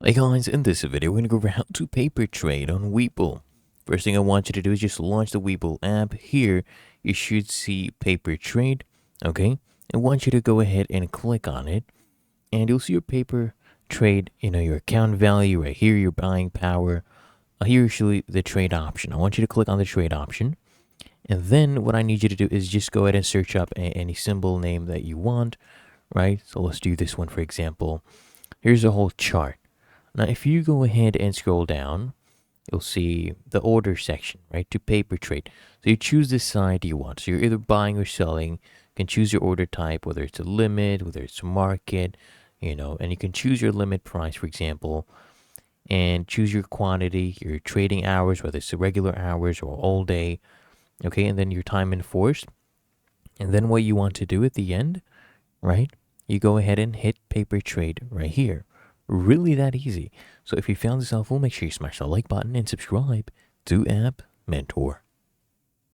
Hey guys, in this video, we're going to go over how to paper trade on Webull. First thing I want you to do is just launch the Webull app. Here, you should see paper trade, okay? I want you to go ahead and click on it, and you'll see your paper trade, your account value right here, your buying power. Here, usually the trade option. I want you to click on the trade option, and then what I need you to do is just go ahead and search up any symbol name that you want, right? So let's do this one, for example. Here's a whole chart. Now, if you go ahead and scroll down, you'll see the order section, right, to paper trade. So you choose the side you want. So you're either buying or selling. You can choose your order type, whether it's a limit, whether it's a market, and you can choose your limit price, for example, and choose your quantity, your trading hours, whether it's the regular hours or all day, okay, and then your time enforced. And then what you want to do at the end, right, you go ahead and hit paper trade right here. Really that easy. So if you found this helpful, make sure you smash the like button and subscribe to App Mentor.